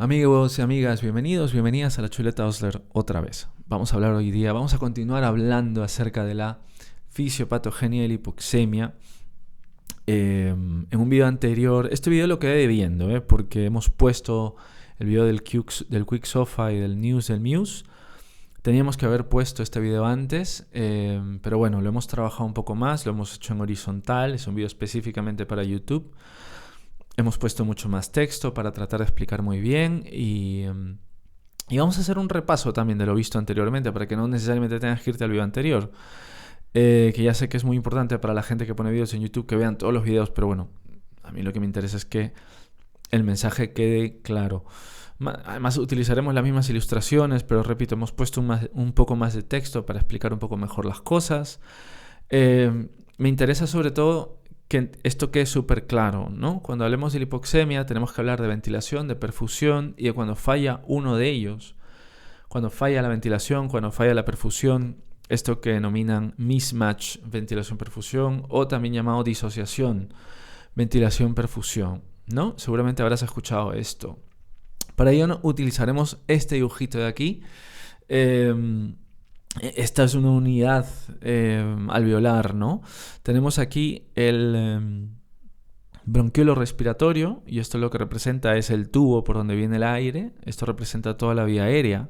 Amigos y amigas, bienvenidas a la Chuleta Osler otra vez. Vamos a continuar hablando acerca de la fisiopatogenia y la hipoxemia. En un video anterior, este video lo quedé debiendo, porque hemos puesto el video del Quick Sofa y del News del Muse. Teníamos que haber puesto este video antes, pero bueno, lo hemos trabajado un poco más, lo hemos hecho en horizontal, es un video específicamente para YouTube. Hemos puesto mucho más texto para tratar de explicar muy bien y vamos a hacer un repaso también de lo visto anteriormente para que no necesariamente tengas que irte al video anterior, que ya sé que es muy importante para la gente que pone videos en YouTube que vean todos los videos, pero bueno, a mí lo que me interesa es que el mensaje quede claro. Además utilizaremos las mismas ilustraciones, pero repito, hemos puesto un poco más de texto para explicar un poco mejor las cosas. Me interesa sobre todo que esto quede súper claro, ¿no? Cuando hablemos de la hipoxemia tenemos que hablar de ventilación, de perfusión y de cuando falla uno de ellos. Cuando falla la ventilación, cuando falla la perfusión, esto que denominan mismatch ventilación-perfusión o también llamado disociación ventilación-perfusión, ¿no? Seguramente habrás escuchado esto. Para ello utilizaremos este dibujito de aquí. Esta es una unidad alveolar, ¿no? Tenemos aquí el bronquiolo respiratorio y esto lo que representa es el tubo por donde viene el aire. Esto representa toda la vía aérea.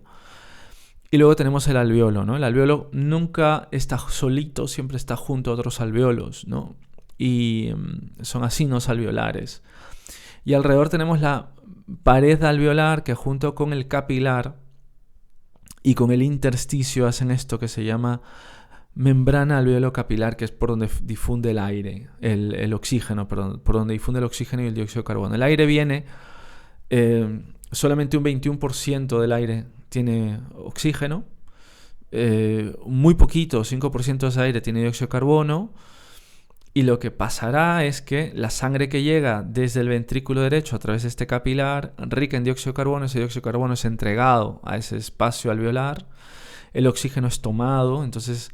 Y luego tenemos el alveolo, ¿no? El alveolo nunca está solito, siempre está junto a otros alveolos, ¿no? Y son asinos alveolares. Y alrededor tenemos la pared alveolar que junto con el capilar y con el intersticio hacen esto que se llama membrana alveolo-capilar, que es por donde difunde el aire, el oxígeno, perdón, por donde difunde el oxígeno y el dióxido de carbono. El aire viene, solamente un 21% del aire tiene oxígeno, muy poquito, 5% de ese aire tiene dióxido de carbono, y lo que pasará es que la sangre que llega desde el ventrículo derecho a través de este capilar, rica en dióxido de carbono, ese dióxido de carbono es entregado a ese espacio alveolar, el oxígeno es tomado, entonces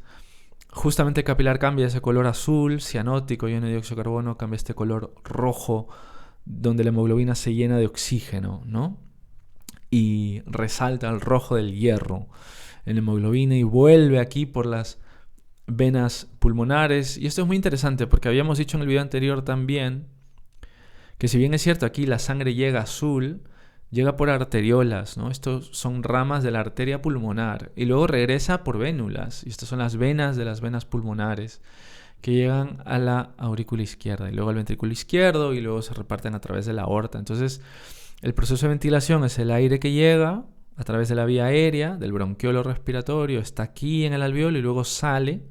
justamente el capilar cambia ese color azul, cianótico, lleno de dióxido de carbono, cambia este color rojo, donde la hemoglobina se llena de oxígeno, ¿no? Y resalta el rojo del hierro en la hemoglobina y vuelve aquí por las venas pulmonares. Y esto es muy interesante porque habíamos dicho en el video anterior también que si bien es cierto aquí la sangre llega azul, llega por arteriolas, ¿no? Estos son ramas de la arteria pulmonar y luego regresa por vénulas. Y estas son las venas de las venas pulmonares que llegan a la aurícula izquierda y luego al ventrículo izquierdo y luego se reparten a través de la aorta. Entonces el proceso de ventilación es el aire que llega a través de la vía aérea, del bronquiolo respiratorio, está aquí en el alveolo y luego sale.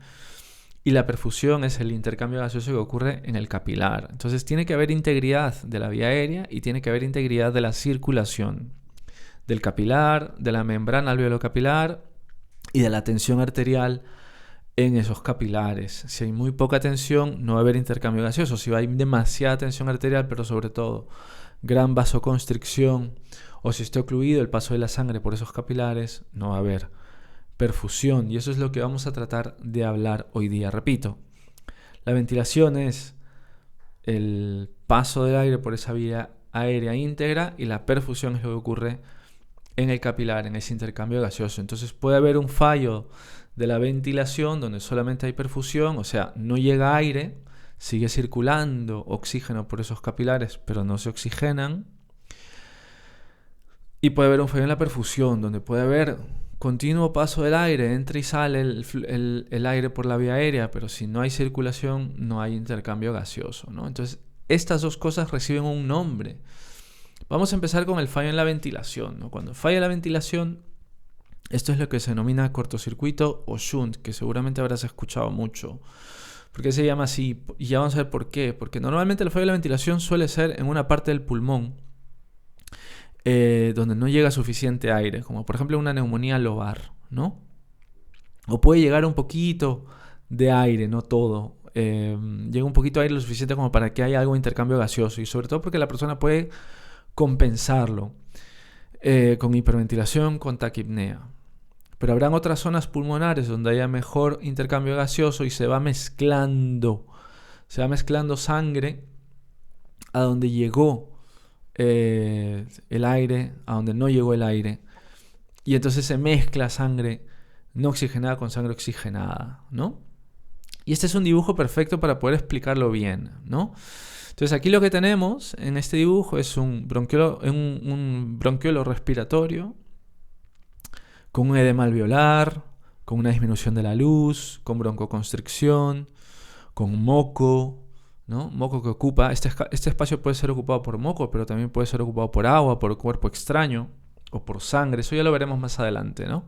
Y la perfusión es el intercambio gaseoso que ocurre en el capilar. Entonces tiene que haber integridad de la vía aérea y tiene que haber integridad de la circulación del capilar, de la membrana alveolo-capilar y de la tensión arterial en esos capilares. Si hay muy poca tensión, no va a haber intercambio gaseoso. Si hay demasiada tensión arterial, pero sobre todo gran vasoconstricción, o si está ocluido el paso de la sangre por esos capilares, no va a haber perfusión. Y eso es lo que vamos a tratar de hablar hoy día. Repito, la ventilación es el paso del aire por esa vía aérea íntegra y la perfusión es lo que ocurre en el capilar, en ese intercambio gaseoso. Entonces puede haber un fallo de la ventilación donde solamente hay perfusión, o sea, no llega aire, sigue circulando oxígeno por esos capilares, pero no se oxigenan. Y puede haber un fallo en la perfusión, donde puede haber continuo paso del aire, entra y sale el aire por la vía aérea, pero si no hay circulación, no hay intercambio gaseoso, ¿no? Entonces, estas dos cosas reciben un nombre. Vamos a empezar con el fallo en la ventilación, ¿no? Cuando falla la ventilación, esto es lo que se denomina cortocircuito o shunt, que seguramente habrás escuchado mucho. ¿Por qué se llama así? Y ya vamos a ver por qué. Porque normalmente el fallo de la ventilación suele ser en una parte del pulmón, donde no llega suficiente aire, como por ejemplo una neumonía lobar, ¿no? O puede llegar un poquito de aire, no todo. Llega un poquito de aire lo suficiente como para que haya algo de intercambio gaseoso y sobre todo porque la persona puede compensarlo con hiperventilación, con taquipnea. Pero habrán otras zonas pulmonares donde haya mejor intercambio gaseoso y se va mezclando sangre a donde llegó el aire a donde no llegó el aire. Y entonces se mezcla sangre no oxigenada con sangre oxigenada, ¿no? Y este es un dibujo perfecto para poder explicarlo bien, ¿no? Entonces aquí lo que tenemos en este dibujo es un bronquiolo respiratorio con un edema alveolar, con una disminución de la luz, con broncoconstricción, con moco, ¿no? Moco que ocupa, este espacio puede ser ocupado por moco, pero también puede ser ocupado por agua, por cuerpo extraño o por sangre. Eso ya lo veremos más adelante, ¿no?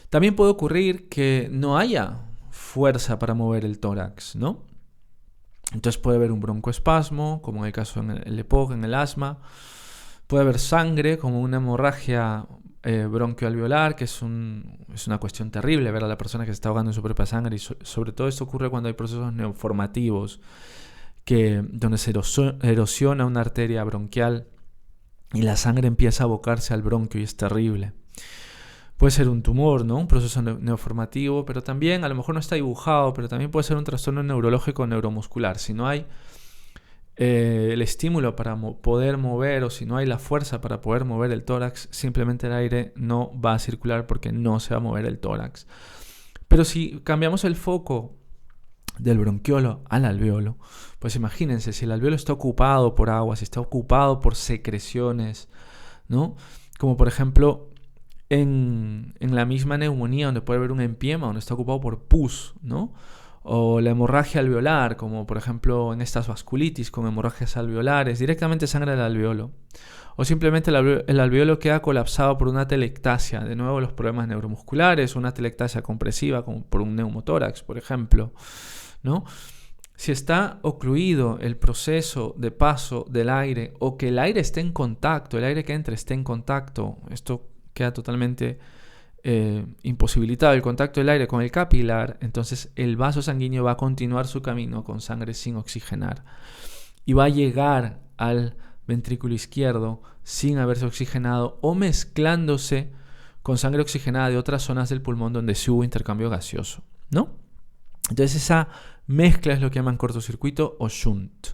También puede ocurrir que no haya fuerza para mover el tórax, ¿no? Entonces puede haber un broncoespasmo, como en el caso en el EPOC, en el asma. Puede haber sangre, como una hemorragia bronquioalveolar, que es una cuestión terrible ver a la persona que se está ahogando en su propia sangre. Y sobre todo esto ocurre cuando hay procesos neoformativos, donde se erosiona una arteria bronquial y la sangre empieza a abocarse al bronquio y es terrible. Puede ser un tumor, ¿no? Un proceso neoformativo, pero también, a lo mejor no está dibujado, pero también puede ser un trastorno neurológico neuromuscular. Si no hay el estímulo para poder mover, o si no hay la fuerza para poder mover el tórax, simplemente el aire no va a circular porque no se va a mover el tórax. Pero si cambiamos el foco del bronquiolo al alveolo, pues imagínense, si el alveolo está ocupado por agua, si está ocupado por secreciones, ¿no? Como por ejemplo en la misma neumonía, donde puede haber un empiema, donde está ocupado por pus, ¿no? O la hemorragia alveolar, como por ejemplo en estas vasculitis con hemorragias alveolares, directamente sangre del alveolo. O simplemente el alveolo queda colapsado por una atelectasia, de nuevo los problemas neuromusculares, una atelectasia compresiva, como por un neumotórax, por ejemplo, ¿no? Si está ocluido el proceso de paso del aire, o que el aire esté en contacto, el aire que entre esté en contacto, esto queda totalmente imposibilitado el contacto del aire con el capilar, entonces el vaso sanguíneo va a continuar su camino con sangre sin oxigenar y va a llegar al ventrículo izquierdo sin haberse oxigenado o mezclándose con sangre oxigenada de otras zonas del pulmón donde sí hubo intercambio gaseoso, ¿no? Entonces esa mezcla es lo que llaman cortocircuito o shunt.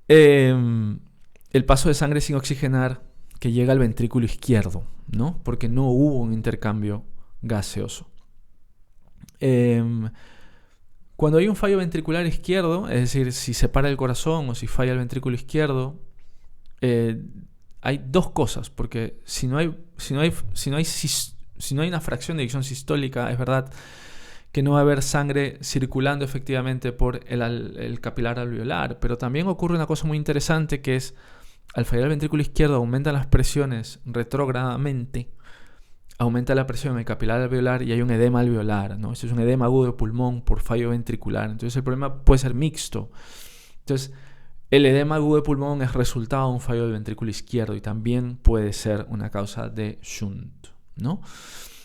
El paso de sangre sin oxigenar que llega al ventrículo izquierdo, ¿no? Porque no hubo un intercambio gaseoso. Cuando hay un fallo ventricular izquierdo, es decir, si se para el corazón o si falla el ventrículo izquierdo, hay dos cosas, porque si no hay una fracción de eyección sistólica, es verdad que no va a haber sangre circulando efectivamente por el capilar alveolar, pero también ocurre una cosa muy interesante, que es al fallar el ventrículo izquierdo aumentan las presiones retrógradamente, aumenta la presión en el capilar alveolar y hay un edema alveolar, ¿no? Este es un edema agudo de pulmón por fallo ventricular. Entonces el problema puede ser mixto. Entonces el edema agudo de pulmón es resultado de un fallo del ventrículo izquierdo y también puede ser una causa de shunt, ¿no?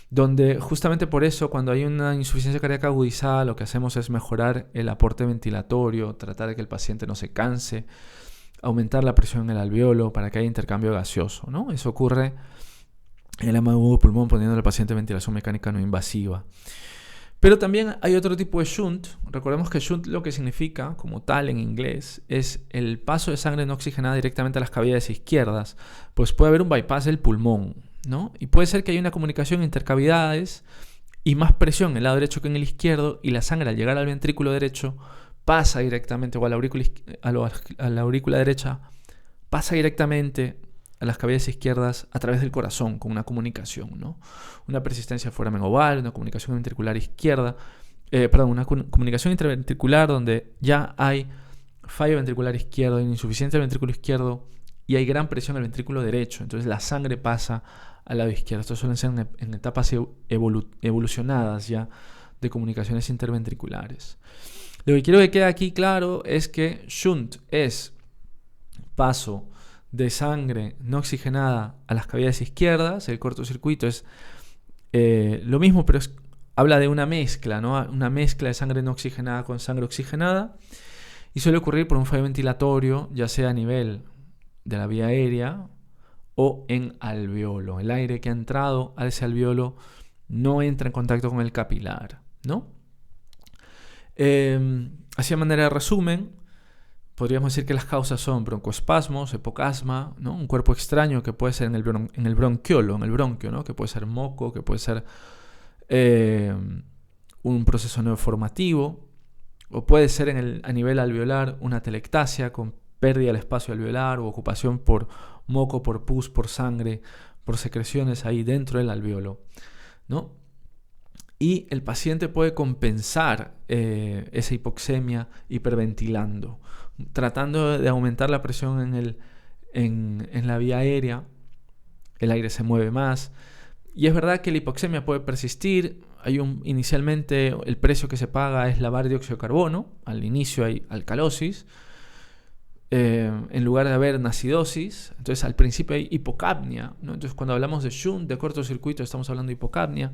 Donde justamente por eso, cuando hay una insuficiencia cardíaca agudizada, lo que hacemos es mejorar el aporte ventilatorio, tratar de que el paciente no se canse, aumentar la presión en el alveolo para que haya intercambio gaseoso, ¿no? Eso ocurre en el edema agudo de pulmón poniendo al paciente ventilación mecánica no invasiva. Pero también hay otro tipo de shunt. Recordemos que shunt lo que significa, como tal en inglés, es el paso de sangre no oxigenada directamente a las cavidades izquierdas. Pues puede haber un bypass del pulmón, ¿no? Y puede ser que haya una comunicación intercavidades y más presión en el lado derecho que en el izquierdo, y la sangre al llegar al ventrículo derecho pasa directamente, o a la aurícula derecha, pasa directamente a las cavidades izquierdas a través del corazón, con una comunicación, ¿no? Una persistencia foramen oval, una comunicación ventricular izquierda, una comunicación interventricular donde ya hay fallo ventricular izquierdo, hay insuficiencia del ventrículo izquierdo y hay gran presión en el ventrículo derecho. Entonces la sangre pasa al lado izquierdo. Estos suelen ser en etapas evolucionadas ya de comunicaciones interventriculares. Lo que quiero que quede aquí claro es que shunt es paso de sangre no oxigenada a las cavidades izquierdas. El cortocircuito es lo mismo, pero habla de una mezcla, ¿no? Una mezcla de sangre no oxigenada con sangre oxigenada, y suele ocurrir por un fallo ventilatorio, ya sea a nivel de la vía aérea o en alveolo. El aire que ha entrado a ese alveolo no entra en contacto con el capilar, ¿no? Así, a manera de resumen, podríamos decir que las causas son broncoespasmos, hipoasma, ¿no? Un cuerpo extraño que puede ser en el bronquiolo, en el bronquio, ¿no? Que puede ser moco, que puede ser un proceso neoformativo, o puede ser a nivel alveolar una telectasia con pérdida del espacio alveolar o ocupación por moco, por pus, por sangre, por secreciones ahí dentro del alveolo, ¿no? Y el paciente puede compensar esa hipoxemia hiperventilando, tratando de aumentar la presión en la vía aérea. El aire se mueve más. Y es verdad que la hipoxemia puede persistir. Inicialmente el precio que se paga es lavar dióxido de carbono. Al inicio hay alcalosis. En lugar de haber acidosis. Entonces al principio hay hipocapnia, ¿no? Entonces cuando hablamos de shunt, de cortocircuito, estamos hablando de hipocapnia.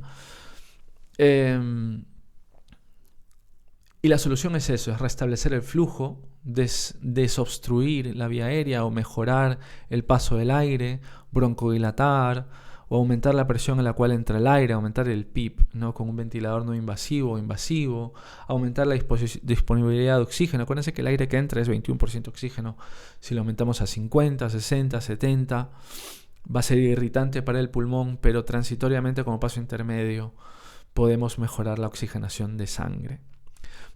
Y la solución es eso, es restablecer el flujo, desobstruir la vía aérea o mejorar el paso del aire, broncodilatar o aumentar la presión en la cual entra el aire, aumentar el PIP, ¿no? Con un ventilador no invasivo o invasivo, aumentar la disponibilidad de oxígeno. Acuérdense que el aire que entra es 21% oxígeno. Si lo aumentamos a 50, 60, 70, va a ser irritante para el pulmón, pero transitoriamente como paso intermedio podemos mejorar la oxigenación de sangre.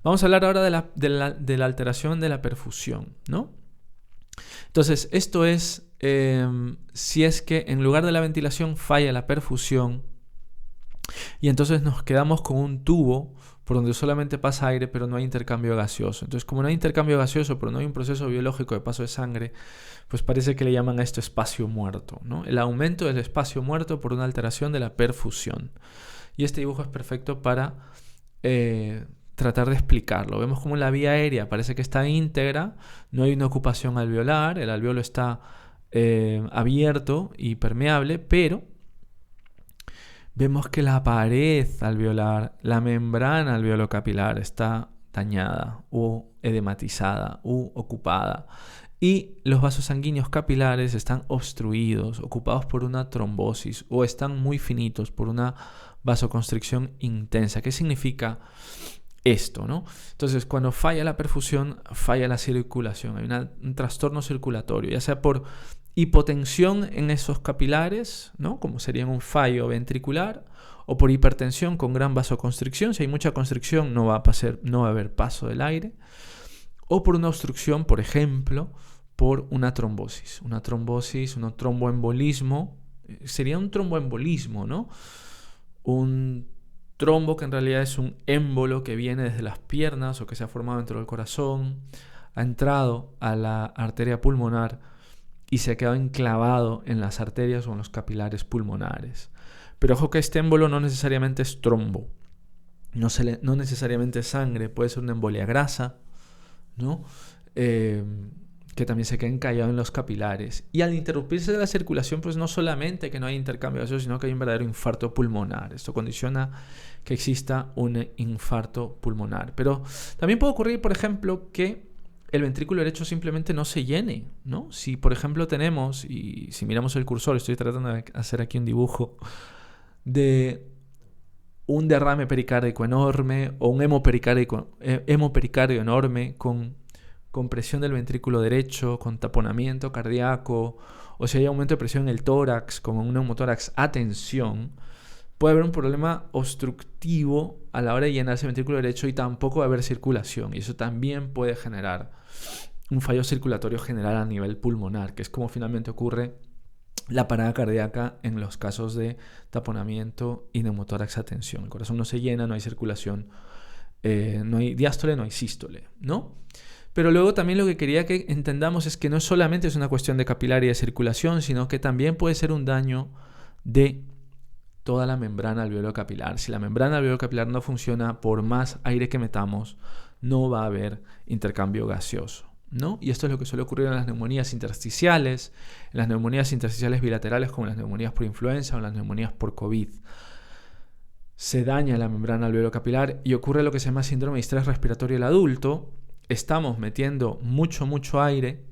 Vamos a hablar ahora de la alteración de la perfusión, ¿no? Entonces, esto es si es que en lugar de la ventilación falla la perfusión y entonces nos quedamos con un tubo por donde solamente pasa aire pero no hay intercambio gaseoso. Entonces, como no hay intercambio gaseoso pero no hay un proceso biológico de paso de sangre, pues parece que le llaman a esto espacio muerto, ¿no? El aumento del espacio muerto por una alteración de la perfusión. Y este dibujo es perfecto para tratar de explicarlo. Vemos como la vía aérea parece que está íntegra, no hay una ocupación alveolar, el alveolo está abierto y permeable, pero vemos que la pared alveolar, la membrana alveolocapilar está dañada o edematizada u ocupada. Y los vasos sanguíneos capilares están obstruidos, ocupados por una trombosis o están muy finitos por una vasoconstricción intensa. ¿Qué significa esto, no? Entonces, cuando falla la perfusión, falla la circulación. Hay un trastorno circulatorio, ya sea por hipotensión en esos capilares, ¿no? Como sería un fallo ventricular, o por hipertensión con gran vasoconstricción. Si hay mucha constricción, no va a haber paso del aire. O por una obstrucción, por ejemplo, por una trombosis. Una trombosis, un tromboembolismo. Sería un tromboembolismo, ¿no? Un trombo que en realidad es un émbolo que viene desde las piernas o que se ha formado dentro del corazón, ha entrado a la arteria pulmonar y se ha quedado enclavado en las arterias o en los capilares pulmonares. Pero ojo que este émbolo no necesariamente es trombo, no necesariamente es sangre, puede ser una embolia grasa, ¿no? Que también se queda encallado en los capilares. Y al interrumpirse la circulación, pues no solamente que no hay intercambio gaseoso, sino que hay un verdadero infarto pulmonar. Esto condiciona que exista un infarto pulmonar. Pero también puede ocurrir, por ejemplo, que el ventrículo derecho simplemente no se llene, ¿no? Si, por ejemplo, tenemos, y si miramos el cursor, estoy tratando de hacer aquí un dibujo de un derrame pericárdico enorme o un hemopericardio enorme con compresión del ventrículo derecho, con taponamiento cardíaco, o si hay aumento de presión en el tórax, como un neumotórax a tensión, puede haber un problema obstructivo a la hora de llenarse el ventrículo derecho y tampoco va a haber circulación. Y eso también puede generar un fallo circulatorio general a nivel pulmonar, que es como finalmente ocurre la parada cardíaca en los casos de taponamiento y neumotórax a tensión. El corazón no se llena, no hay circulación, no hay diástole, no hay sístole, ¿no? Pero luego también lo que quería que entendamos es que no solamente es una cuestión de capilar y de circulación, sino que también puede ser un daño de toda la membrana alveolo-capilar. Si la membrana alveolo-capilar no funciona, por más aire que metamos, no va a haber intercambio gaseoso, ¿no? Y esto es lo que suele ocurrir en las neumonías intersticiales, en las neumonías intersticiales bilaterales como las neumonías por influenza o las neumonías por COVID. Se daña la membrana alveolo-capilar y ocurre lo que se llama síndrome de estrés respiratorio del adulto. Estamos metiendo mucho aire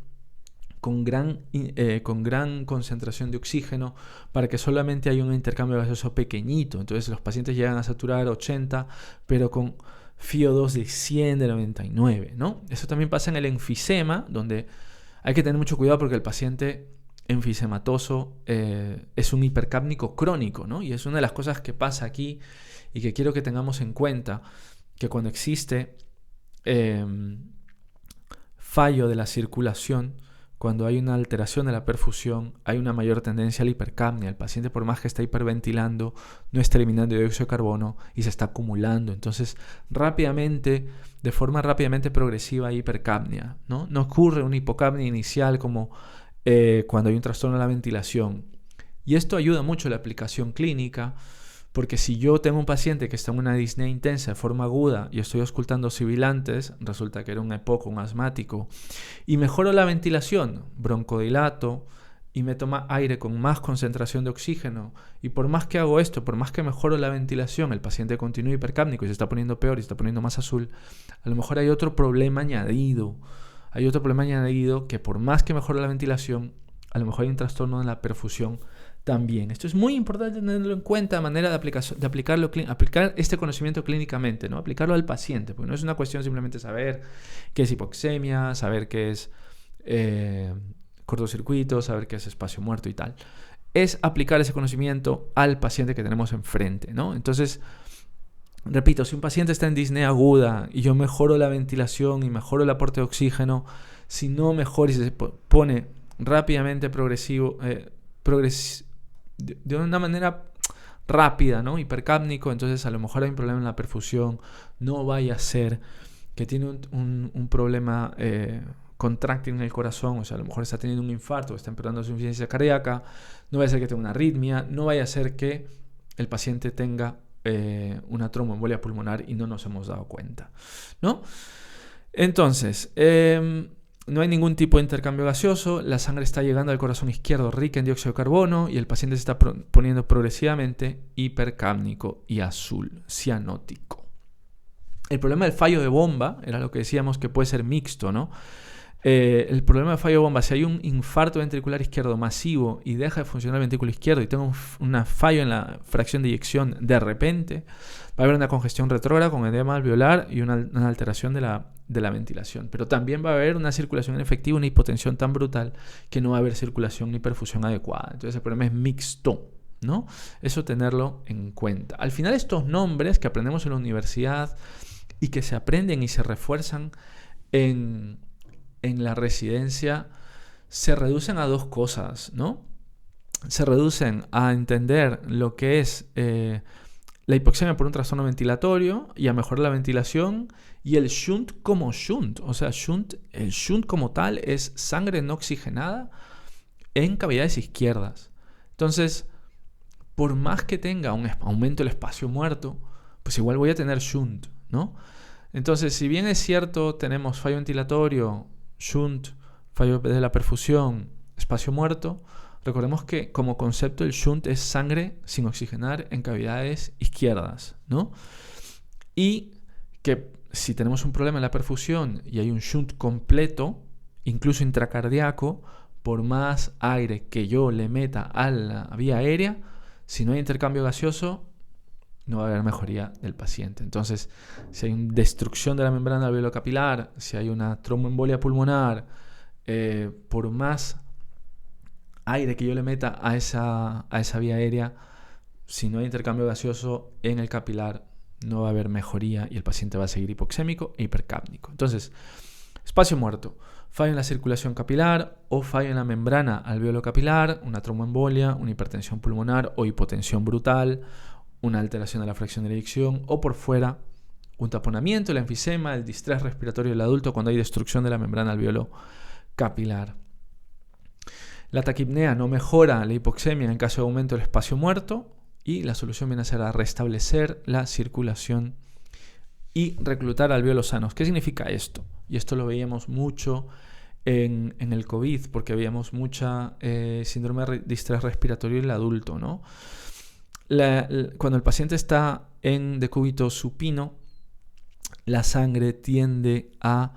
con gran concentración de oxígeno para que solamente haya un intercambio gaseoso pequeñito. Entonces los pacientes llegan a saturar 80, pero con FiO2 de 100, de 99, ¿no? Eso también pasa en el enfisema, donde hay que tener mucho cuidado porque el paciente enfisematoso es un hipercápnico crónico, ¿no? Y es una de las cosas que pasa aquí y que quiero que tengamos en cuenta, que cuando existe fallo de la circulación, cuando hay una alteración de la perfusión, hay una mayor tendencia a la hipercapnia. El paciente, por más que está hiperventilando, no está eliminando dióxido de carbono y se está acumulando. Entonces, de forma rápidamente progresiva, hay hipercapnia, ¿no? No ocurre una hipocapnia inicial como cuando hay un trastorno de la ventilación. Y esto ayuda mucho a la aplicación clínica, porque si yo tengo un paciente que está en una disnea intensa de forma aguda y estoy auscultando sibilantes, resulta que era un EPOC, un asmático, y mejoro la ventilación, broncodilato, y me toma aire con más concentración de oxígeno, y por más que hago esto, por más que mejoro la ventilación, el paciente continúa hipercápnico y se está poniendo peor y se está poniendo más azul, a lo mejor hay otro problema añadido. Hay otro problema añadido que por más que mejore la ventilación, a lo mejor hay un trastorno en la perfusión también. Esto es muy importante tenerlo en cuenta a manera de aplicar este conocimiento clínicamente, ¿no? Aplicarlo al paciente, porque no es una cuestión simplemente saber qué es hipoxemia, saber qué es cortocircuito, saber qué es espacio muerto y tal. Es aplicar ese conocimiento al paciente que tenemos enfrente, ¿no? Entonces, repito, si un paciente está en disnea aguda y yo mejoro la ventilación y mejoro el aporte de oxígeno, si no mejora y se pone rápidamente de una manera rápida, ¿no? Hipercápnico, entonces a lo mejor hay un problema en la perfusión. No vaya a ser que tiene un problema contráctil en el corazón, o sea, a lo mejor está teniendo un infarto, está empeorando su insuficiencia cardíaca, no vaya a ser que tenga una arritmia, no vaya a ser que el paciente tenga una tromboembolia pulmonar y no nos hemos dado cuenta, ¿no? Entonces, no hay ningún tipo de intercambio gaseoso, la sangre está llegando al corazón izquierdo rica en dióxido de carbono y el paciente se está poniendo progresivamente hipercápnico y azul, cianótico. El problema del fallo de bomba era lo que decíamos que puede ser mixto, ¿no? El problema de fallo de bomba, si hay un infarto ventricular izquierdo masivo y deja de funcionar el ventrículo izquierdo y tengo un fallo en la fracción de eyección de repente, va a haber una congestión retrógrada con edema alveolar y una alteración de la ventilación. Pero también va a haber una circulación inefectiva, una hipotensión tan brutal que no va a haber circulación ni perfusión adecuada. Entonces el problema es mixto, ¿no? Eso tenerlo en cuenta. Al final estos nombres que aprendemos en la universidad y que se aprenden y se refuerzan en la residencia se reducen a dos cosas, ¿no? Se reducen a entender lo que es la hipoxemia por un trastorno ventilatorio y a mejorar la ventilación y el shunt como shunt. O sea, el shunt como tal es sangre no oxigenada en cavidades izquierdas. Entonces, por más que tenga un aumento del espacio muerto, pues igual voy a tener shunt, ¿no? Entonces, si bien es cierto, tenemos fallo ventilatorio, shunt, fallo de la perfusión, espacio muerto, recordemos que como concepto el shunt es sangre sin oxigenar en cavidades izquierdas, ¿no? Y que si tenemos un problema en la perfusión y hay un shunt completo, incluso intracardíaco, por más aire que yo le meta a la vía aérea, si no hay intercambio gaseoso, no va a haber mejoría del paciente. Entonces, si hay destrucción de la membrana alveolo-capilar, si hay una tromboembolia pulmonar, por más aire que yo le meta a esa vía aérea, si no hay intercambio gaseoso en el capilar, no va a haber mejoría y el paciente va a seguir hipoxémico e hipercápnico. Entonces, espacio muerto, fallo en la circulación capilar o fallo en la membrana alveolo-capilar, una tromboembolia, una hipertensión pulmonar o hipotensión brutal, una alteración de la fracción de la eyección o por fuera un taponamiento, el enfisema, el distrés respiratorio del adulto cuando hay destrucción de la membrana alveolo-capilar. La taquipnea no mejora la hipoxemia en caso de aumento del espacio muerto y la solución viene a ser a restablecer la circulación y reclutar alvéolos sanos. ¿Qué significa esto? Y esto lo veíamos mucho en el COVID porque veíamos mucha síndrome de distrés respiratorio en el adulto, ¿no? Cuando el paciente está en decúbito supino, la sangre tiende a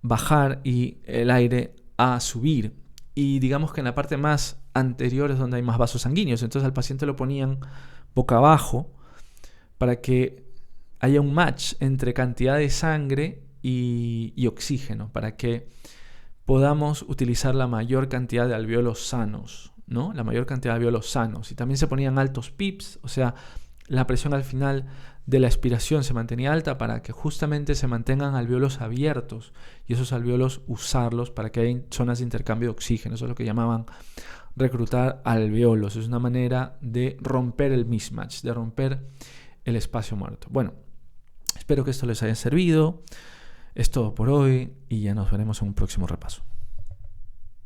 bajar y el aire a subir. Y digamos que en la parte más anterior es donde hay más vasos sanguíneos. Entonces al paciente lo ponían boca abajo para que haya un match entre cantidad de sangre y oxígeno, para que podamos utilizar la mayor cantidad de alvéolos sanos, ¿no? La mayor cantidad de alvéolos sanos. Y también se ponían altos pips, o sea, la presión al final de la expiración se mantenía alta para que justamente se mantengan alvéolos abiertos y esos alvéolos usarlos para que haya zonas de intercambio de oxígeno. Eso es lo que llamaban reclutar alvéolos. Es una manera de romper el mismatch, de romper el espacio muerto. Bueno, espero que esto les haya servido. Es todo por hoy y ya nos veremos en un próximo repaso.